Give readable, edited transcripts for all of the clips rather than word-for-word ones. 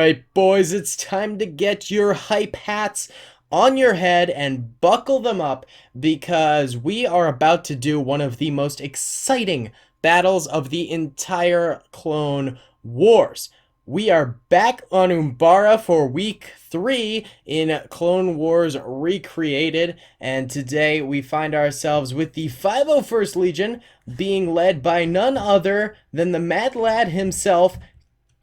Alright, boys, it's time to get your hype hats on your head and buckle them up because we are about to do one of the most exciting battles of the entire Clone Wars. We are back on Umbara for week 3 in Clone Wars Recreated, and today we find ourselves with the 501st Legion being led by none other than the Mad Lad himself,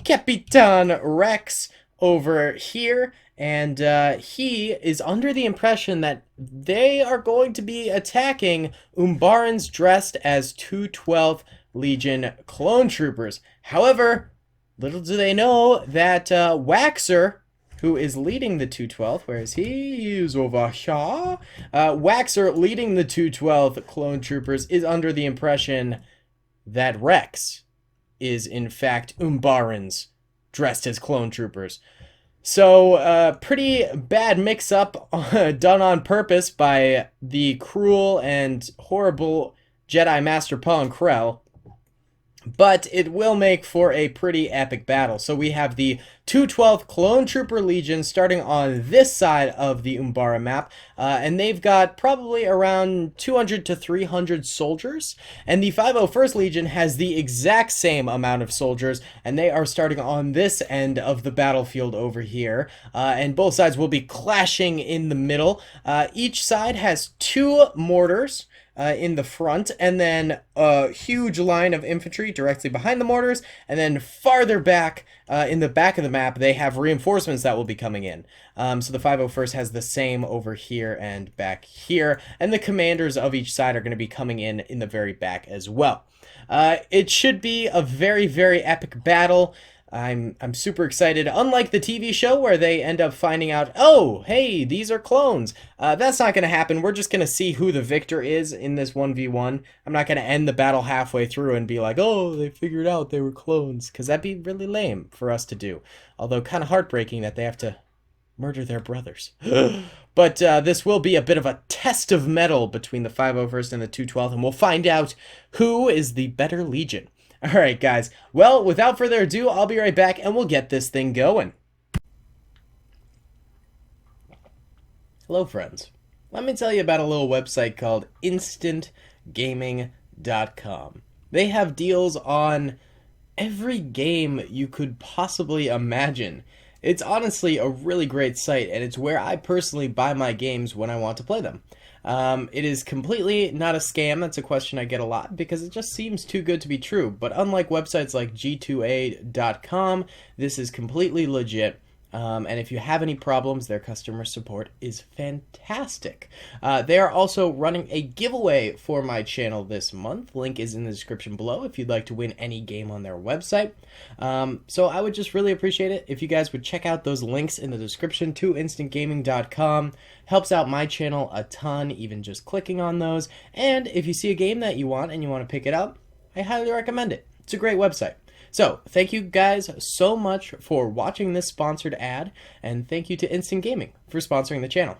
Capitan Rex over here, and he is under the impression that they are going to be attacking Umbarans dressed as 212th Legion clone troopers. However, little do they know that Waxer, who is leading the 212th, where is he? He's over here. Waxer, leading the 212th clone troopers, is under the impression that Rex is in fact Umbarans dressed as clone troopers. So, pretty bad mix-up done on purpose by the cruel and horrible Jedi Master Pong Krell. But it will make for a pretty epic battle. So we have the 212th Clone Trooper Legion starting on this side of the Umbara map. And they've got probably around 200 to 300 soldiers. And the 501st Legion has the exact same amount of soldiers. And they are starting on this end of the battlefield over here. And both sides will be clashing in the middle. Each side has 2 mortars in the front, and then a huge line of infantry directly behind the mortars, and then farther back in the back of the map they have reinforcements that will be coming in. So the 501st has the same over here and back here, and the commanders of each side are going to be coming in the very back as well. It should be a very, very epic battle. I'm super excited. Unlike the TV show where they end up finding out, oh, hey, these are clones. That's not going to happen. We're just going to see who the victor is in this 1v1. I'm not going to end the battle halfway through and be like, oh, they figured out they were clones, because that'd be really lame for us to do. Although kind of heartbreaking that they have to murder their brothers. But this will be a bit of a test of mettle between the 501st and the 212th, and we'll find out who is the better Legion. Alright guys, well, without further ado, I'll be right back and we'll get this thing going. Hello friends, let me tell you about a little website called InstantGaming.com. They have deals on every game you could possibly imagine. It's honestly a really great site, and it's where I personally buy my games when I want to play them. It is completely not a scam. That's a question I get a lot because it just seems too good to be true. But unlike websites like G2A.com, this is completely legit. And if you have any problems, their customer support is fantastic. They are also running a giveaway for my channel this month. Link is in the description below if you'd like to win any game on their website. So I would just really appreciate it if you guys would check out those links in the description to instantgaming.com. Helps out my channel a ton, even just clicking on those. And if you see a game that you want and you want to pick it up, I highly recommend it. It's a great website. So, thank you guys so much for watching this sponsored ad, and thank you to Instant Gaming for sponsoring the channel.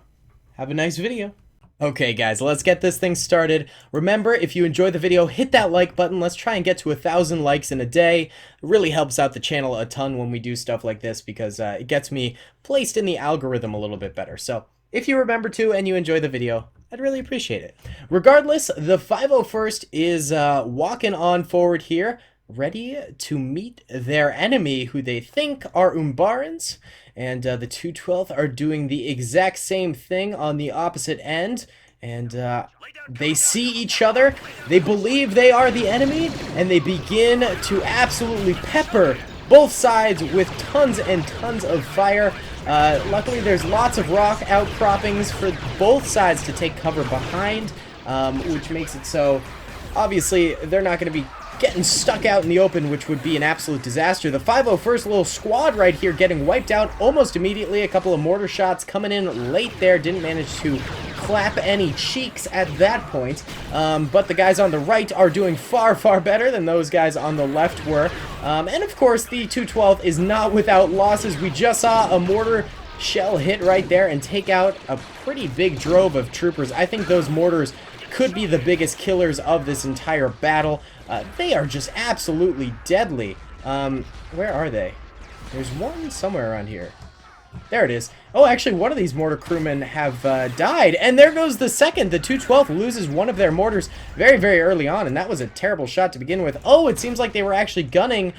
Have a nice video. Okay guys, let's get this thing started. Remember, if you enjoyed the video, hit that like button. Let's try and get to 1,000 likes in a day. It really helps out the channel a ton when we do stuff like this because it gets me placed in the algorithm a little bit better. So, if you remember to and you enjoy the video, I'd really appreciate it. Regardless, the 501st is walking on forward here, ready to meet their enemy, who they think are Umbarans, and the 212th are doing the exact same thing on the opposite end, and they see each other, they believe they are the enemy, and they begin to absolutely pepper both sides with tons and tons of fire. Luckily there's lots of rock outcroppings for both sides to take cover behind, which makes it so obviously they're not going to be getting stuck out in the open, which would be an absolute disaster. The 501st little squad right here getting wiped out almost immediately. A couple of mortar shots coming in late there. Didn't manage to clap any cheeks at that point. But the guys on the right are doing far, far better than those guys on the left were. And of course, the 212th is not without losses. We just saw a mortar shell hit right there and take out a pretty big drove of troopers. I think those mortars could be the biggest killers of this entire battle. They are just absolutely deadly. Where are they? There's one somewhere around here. There it is. Oh, actually, one of these mortar crewmen have died. And there goes the second. The 212th loses one of their mortars very, very early on. And that was a terrible shot to begin with. Oh, it seems like they were actually gunning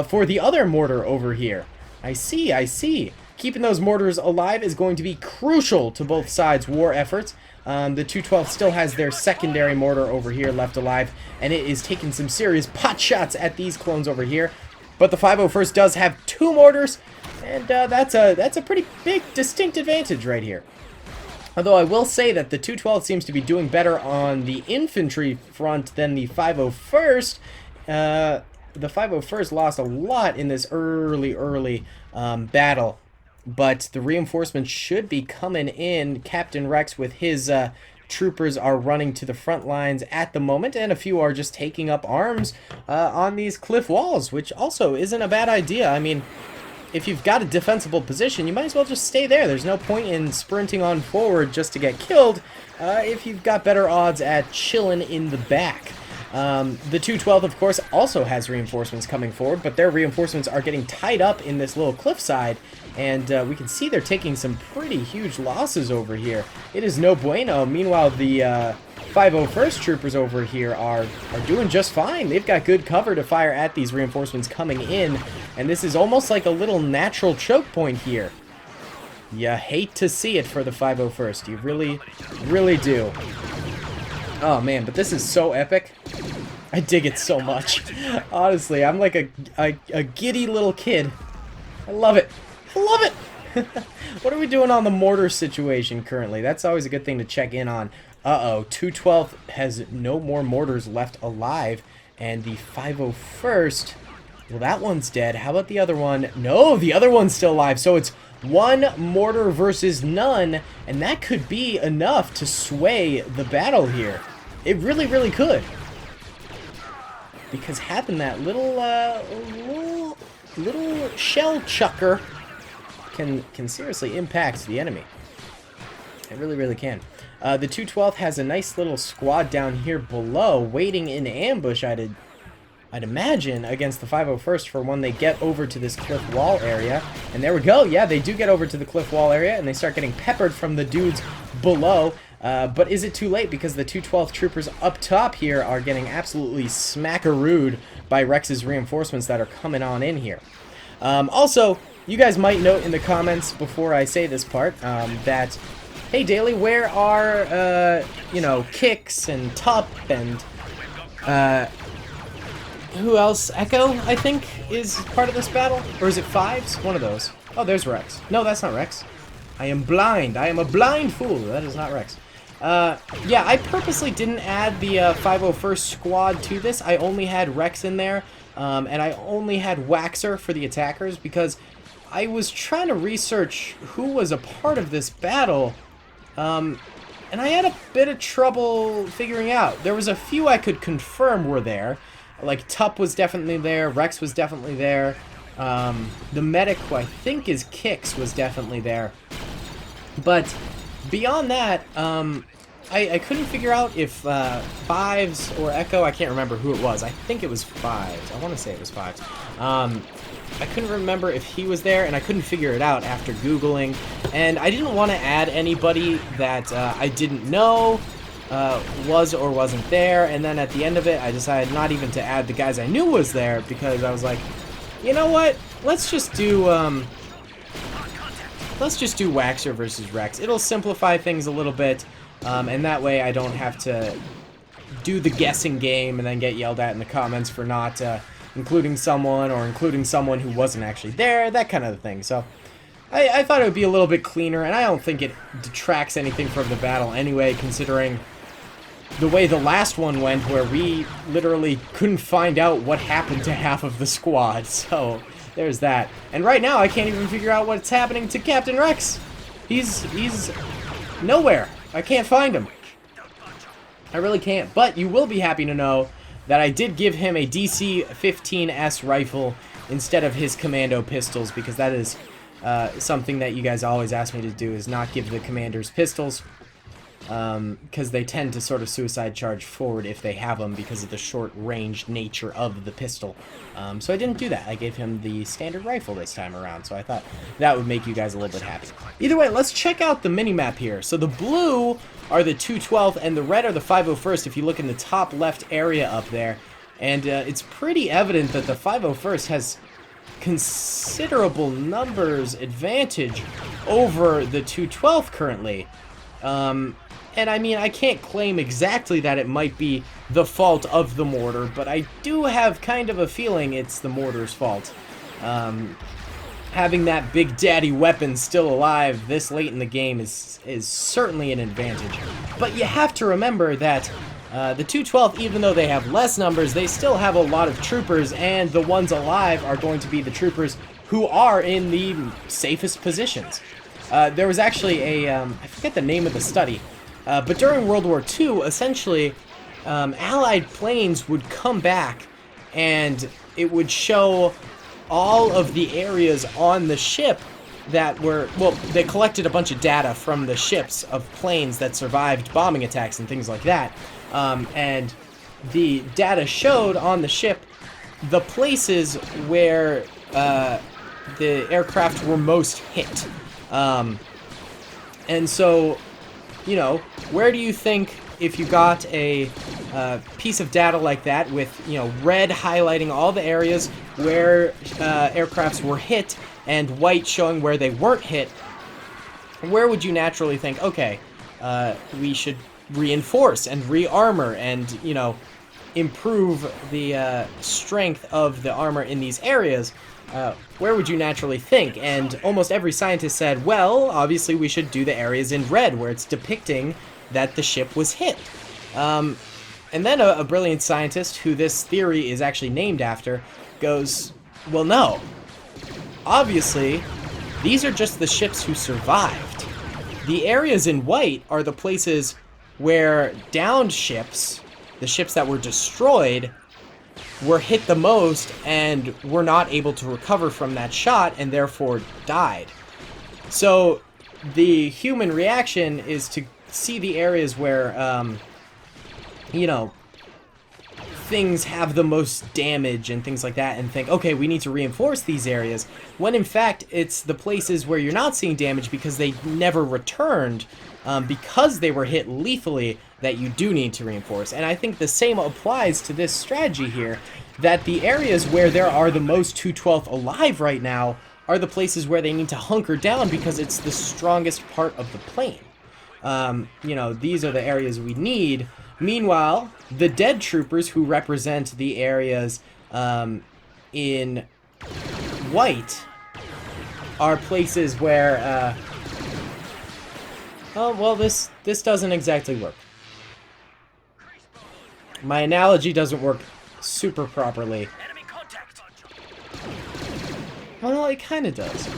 for the other mortar over here. I see, I see. Keeping those mortars alive is going to be crucial to both sides' war efforts. The 212 still has their secondary mortar over here left alive. And it is taking some serious pot shots at these clones over here. But the 501st does have 2 mortars. And that's a pretty big, distinct advantage right here. Although I will say that the 212 seems to be doing better on the infantry front than the 501st. The 501st lost a lot in this early battle. But the reinforcements should be coming in. Captain Rex with his troopers are running to the front lines at the moment. And a few are just taking up arms on these cliff walls, which also isn't a bad idea. I mean, if you've got a defensible position, you might as well just stay there. There's no point in sprinting on forward just to get killed if you've got better odds at chilling in the back. The 212, of course, also has reinforcements coming forward, but their reinforcements are getting tied up in this little cliffside, and we can see they're taking some pretty huge losses over here. It is no bueno. Meanwhile, the 501st troopers over here are doing just fine. They've got good cover to fire at these reinforcements coming in, and this is almost like a little natural choke point here. You hate to see it for the 501st. You really, really do. Oh man, but this is so epic. I dig it so much. Honestly, I'm like a giddy little kid. I love it. I love it. What are we doing on the mortar situation currently? That's always a good thing to check in on. Uh-oh, 212 has no more mortars left alive, and the 501st, well, that one's dead. How about the other one? No, the other one's still alive, so it's 1 mortar versus none, and that could be enough to sway the battle here. It really, really could. Because having that little shell chucker can seriously impact the enemy. It really, really can. The 212th has a nice little squad down here below, waiting in ambush, I'd imagine, against the 501st for when they get over to this cliff wall area. And there we go. Yeah, they do get over to the cliff wall area, and they start getting peppered from the dudes below. But is it too late? Because the 212th troopers up top here are getting absolutely smackarooed by Rex's reinforcements that are coming on in here. Also, you guys might note in the comments before I say this part that, hey, Daily, where are, you know, Kicks and Tup and, who else? Echo, I think, is part of this battle? Or is it Fives? One of those. Oh, there's Rex. No, that's not Rex. I am blind. I am a blind fool. That is not Rex. Yeah, I purposely didn't add the 501st squad to this. I only had Rex in there, and I only had Waxer for the attackers because I was trying to research who was a part of this battle, and I had a bit of trouble figuring out. There was a few I could confirm were there. Like, Tup was definitely there, Rex was definitely there, the medic, who I think is Kix, was definitely there. But beyond that, I couldn't figure out if Fives or Echo, I can't remember who it was. I think it was Fives. I want to say it was Fives. I couldn't remember if he was there, and I couldn't figure it out after Googling. And I didn't want to add anybody that I didn't know was or wasn't there. And then at the end of it, I decided not even to add the guys I knew was there because I was like, you know what? Let's just do Waxer versus Rex. It'll simplify things a little bit, and that way I don't have to do the guessing game and then get yelled at in the comments for not including someone or including someone who wasn't actually there, that kind of thing. So I thought it would be a little bit cleaner, and I don't think it detracts anything from the battle anyway, considering the way the last one went, where we literally couldn't find out what happened to half of the squad. So there's that. And right now I can't even figure out what's happening to Captain Rex. He's nowhere. I can't find him. I really can't. But you will be happy to know that I did give him a DC-15S rifle instead of his commando pistols, because that is something that you guys always ask me to do, is not give the commanders pistols. because they tend to sort of suicide charge forward if they have them because of the short-range nature of the pistol. So I didn't do that. I gave him the standard rifle this time around, so I thought that would make you guys a little bit happy. Either way, let's check out the mini-map here. So the blue are the 212th, and the red are the 501st, if you look in the top left area up there. And it's pretty evident that the 501st has considerable numbers advantage over the 212th currently. And I mean, I can't claim exactly that it might be the fault of the mortar, but I do have kind of a feeling it's the mortar's fault. Having that big daddy weapon still alive this late in the game is certainly an advantage. But you have to remember that the 212th, even though they have less numbers, they still have a lot of troopers, and the ones alive are going to be the troopers who are in the safest positions. There was actually a, I forget the name of the study, but during World War II, essentially, Allied planes would come back, and it would show all of the areas on the ship that were, well, they collected a bunch of data from the ships of planes that survived bombing attacks and things like that, and the data showed on the ship the places where the aircraft were most hit. And so, you know, where do you think, if you got a piece of data like that with, you know, red highlighting all the areas where aircrafts were hit and white showing where they weren't hit, where would you naturally think, okay, we should reinforce and re-armor and, you know, improve the strength of the armor in these areas? Where would you naturally think? And almost every scientist said, well, obviously we should do the areas in red where it's depicting that the ship was hit. And then a brilliant scientist, who this theory is actually named after, goes, well, no. Obviously, these are just the ships who survived. The areas in white are the places where downed ships, the ships that were destroyed, were hit the most and were not able to recover from that shot and therefore died. So the human reaction is to see the areas where, you know, things have the most damage and things like that and think, okay, we need to reinforce these areas, when in fact it's the places where you're not seeing damage because they never returned, because they were hit lethally, that you do need to reinforce. And I think the same applies to this strategy here, that the areas where there are the most 212th alive right now are the places where they need to hunker down because it's the strongest part of the plane. You know, these are the areas we need. Meanwhile, the dead troopers who represent the areas in white are places where, oh, well, this doesn't exactly work. My analogy doesn't work super properly. Well, it kind of does.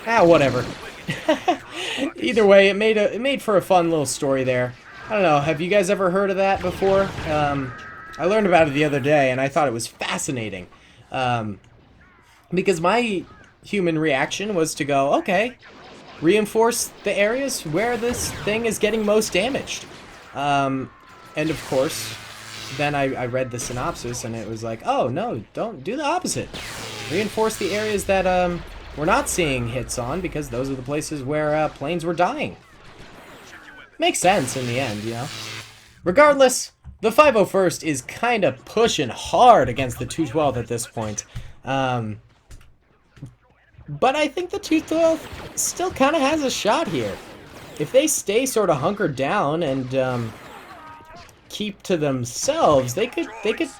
Ah, whatever. Either way, it made for a fun little story there. I don't know, have you guys ever heard of that before? I learned about it the other day, and I thought it was fascinating. Because my human reaction was to go, okay, reinforce the areas where this thing is getting most damaged. And of course, then I read the synopsis, and it was like, oh, no, don't do the opposite. Reinforce the areas that we're not seeing hits on, because those are the places where planes were dying. Makes sense in the end, you know? Regardless, the 501st is kind of pushing hard against the 212 at this point. But I think the 212 still kind of has a shot here. If they stay sort of hunkered down and keep to themselves, they could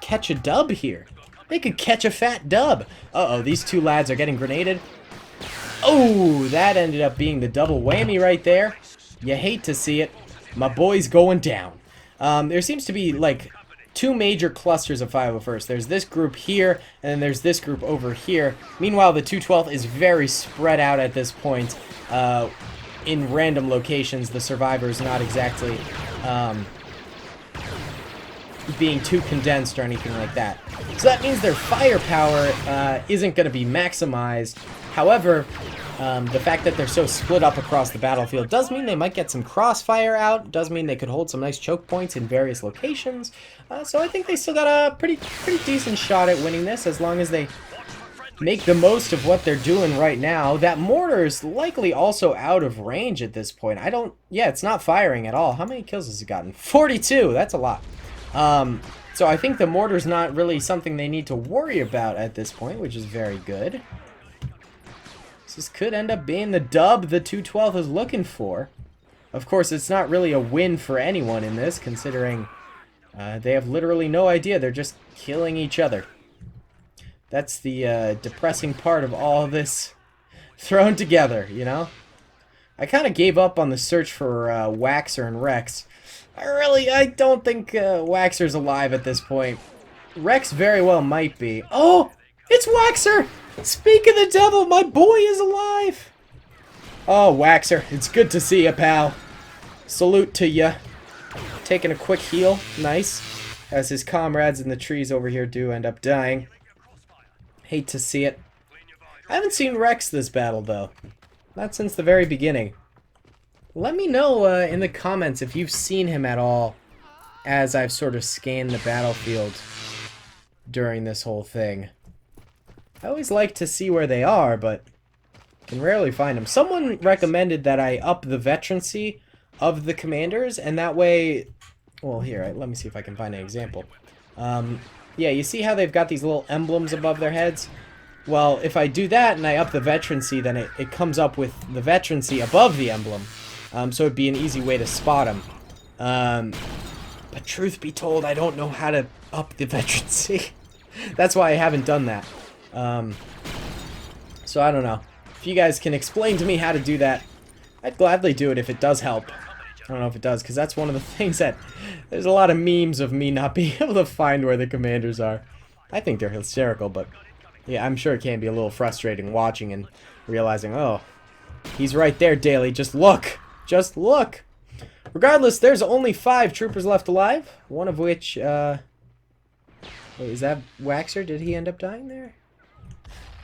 catch a dub here. They could catch a fat dub. Uh-oh, these two lads are getting grenaded. Oh, that ended up being the double whammy right there. You hate to see it. My boy's going down. There seems to be, like, two major clusters of 501st. There's this group here, and then there's this group over here. Meanwhile, the 212th is very spread out at this point, in random locations. The survivors not exactly being too condensed or anything like that. So that means their firepower isn't going to be maximized. However, The fact that they're so split up across the battlefield does mean they might get some crossfire out, does mean they could hold some nice choke points in various locations. So I think they still got a pretty decent shot at winning this, as long as they make the most of what they're doing right now. That mortar is likely also out of range at this point. Yeah, it's not firing at all. How many kills has it gotten? 42! That's a lot. So I think the mortar's not really something they need to worry about at this point, which is very good. This could end up being the dub the 212 is looking for. Of course, it's not really a win for anyone in this, considering they have literally no idea. They're just killing each other. That's the depressing part of all this thrown together, you know? I kind of gave up on the search for Waxer and Rex. I don't think Waxer's alive at this point. Rex very well might be. Oh! It's Waxer! Speak of the devil, my boy is alive! Oh, Waxer, it's good to see you, pal. Salute to ya. Taking a quick heal. Nice. As his comrades in the trees over here do end up dying. Hate to see it. I haven't seen Rex this battle, though. Not since the very beginning. Let me know in the comments if you've seen him at all as I've sort of scanned the battlefield during this whole thing. I always like to see where they are, but can rarely find them. Someone recommended that I up the veterancy of the commanders, and that way... Well, here, let me see if I can find an example. Yeah, you see how they've got these little emblems above their heads? Well, if I do that and I up the veterancy, then it comes up with the veterancy above the emblem. So it'd be an easy way to spot them. But truth be told, I don't know how to up the veterancy. That's why I haven't done that. So I don't know. If you guys can explain to me how to do that, I'd gladly do it if it does help. I don't know if it does, because that's one of the things that... There's a lot of memes of me not being able to find where the commanders are. I think they're hysterical, but... Yeah, I'm sure it can be a little frustrating watching and realizing, oh, he's right there, Daly. Just look! Just look! Regardless, there's only 5 troopers left alive, one of which, Wait, is that Waxer? Did he end up dying there?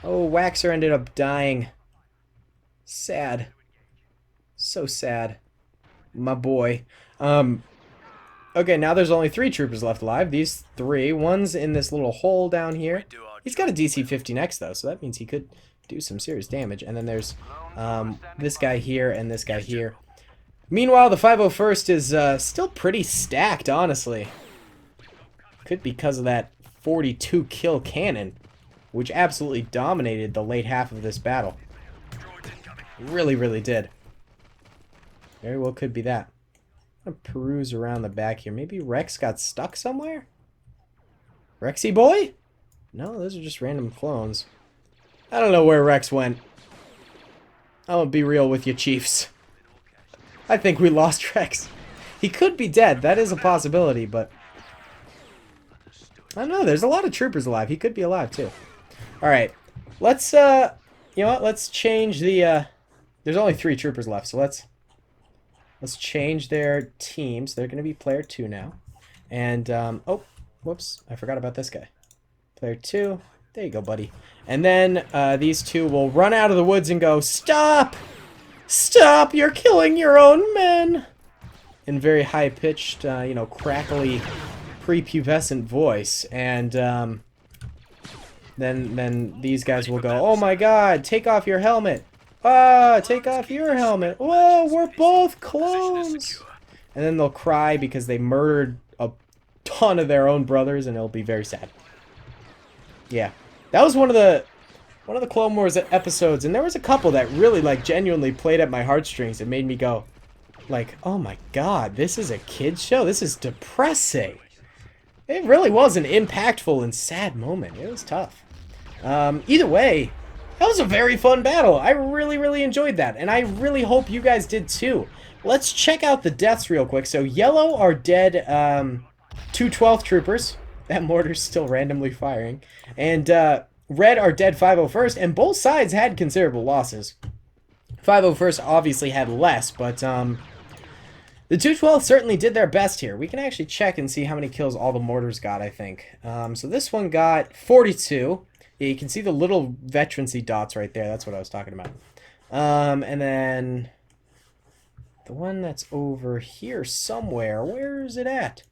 Oh, Waxer ended up dying. Sad. So sad. My boy. Okay, now there's only 3 troopers left alive. These 3. One's in this little hole down here. He's got a DC-50X, though, so that means he could do some serious damage. And then there's this guy here and this guy here. Meanwhile, the 501st is still pretty stacked, honestly. Could be because of that 42 kill cannon, which absolutely dominated the late half of this battle. Really, really did. Very well could be that. I'm gonna peruse around the back here. Maybe Rex got stuck somewhere? Rexy boy? No, those are just random clones. I don't know where Rex went. I'm gonna be real with you, Chiefs. I think we lost Rex. He could be dead. That is a possibility, but... I don't know. There's a lot of troopers alive. He could be alive, too. Alright. Let's, you know what? Let's change the, There's only 3 troopers left, so let's change their teams. They're going to be player 2 now. And, oh, whoops. I forgot about this guy. Player 2. There you go, buddy. And then, these 2 will run out of the woods and go, "Stop! Stop! You're killing your own men!" In very high-pitched, you know, crackly, prepubescent voice. And, then these guys will go, "Oh my god, take off your helmet! Ah, take off your helmet! Whoa, we're both clones!" And then they'll cry because they murdered a ton of their own brothers, and it'll be very sad. Yeah. That was one of the Clone Wars episodes, and there was a couple that really, like, genuinely played at my heartstrings and made me go, like, oh my god, this is a kid's show? This is depressing. It really was an impactful and sad moment. It was tough. Either way, that was a very fun battle. I really, really enjoyed that, and I really hope you guys did too. Let's check out the deaths real quick. So, yellow are dead, 2 12th troopers. That mortar's still randomly firing. And, red are dead 501st, and both sides had considerable losses. 501st obviously had less, but, the 212th certainly did their best here. We can actually check and see how many kills all the mortars got, I think. So this one got 42. Yeah, you can see the little veterancy dots right there. That's what I was talking about. And then the one that's over here somewhere. Where is it at?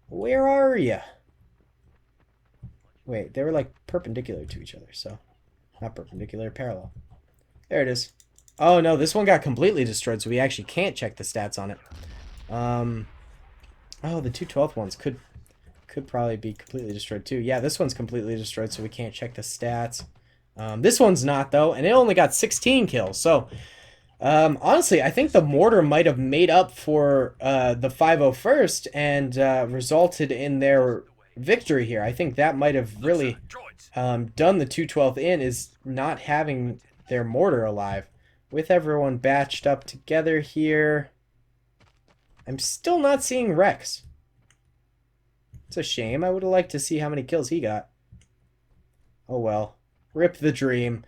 Where are you? Wait, they were like perpendicular to each other, so not perpendicular, parallel. There it is. Oh no, this one got completely destroyed, so we actually can't check the stats on it. Oh, the 2/12 ones could probably be completely destroyed too. Yeah, this one's completely destroyed, so we can't check the stats. This one's not though, and it only got 16 kills. So honestly, I think the mortar might have made up for the 501st and resulted in their victory here. I think that might have really done the 212th in, is not having their mortar alive. With everyone batched up together here, I'm still not seeing Rex. It's a shame. I would have liked to see how many kills he got. Oh well. Rip the dream.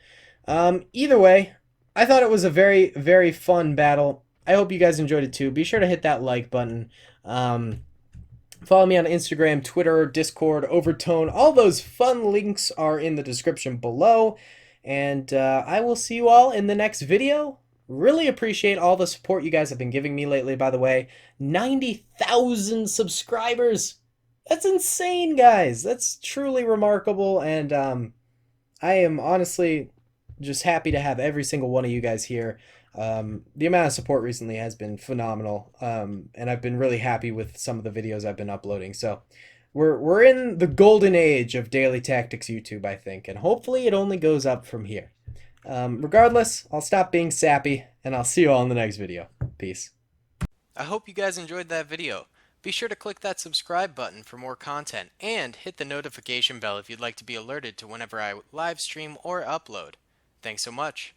Either way, I thought it was a very, very fun battle. I hope you guys enjoyed it too. Be sure to hit that like button. Follow me on Instagram, Twitter, Discord, Overtone. All those fun links are in the description below. And I will see you all in the next video. Really appreciate all the support you guys have been giving me lately, by the way. 90,000 subscribers! That's insane, guys! That's truly remarkable, and I am honestly just happy to have every single one of you guys here. The amount of support recently has been phenomenal, and I've been really happy with some of the videos I've been uploading. So we're in the golden age of Daily Tactics YouTube, I think, and hopefully it only goes up from here. Regardless, I'll stop being sappy, and I'll see you all in the next video. Peace. I hope you guys enjoyed that video. Be sure to click that subscribe button for more content, and hit the notification bell if you'd like to be alerted to whenever I live stream or upload. Thanks so much.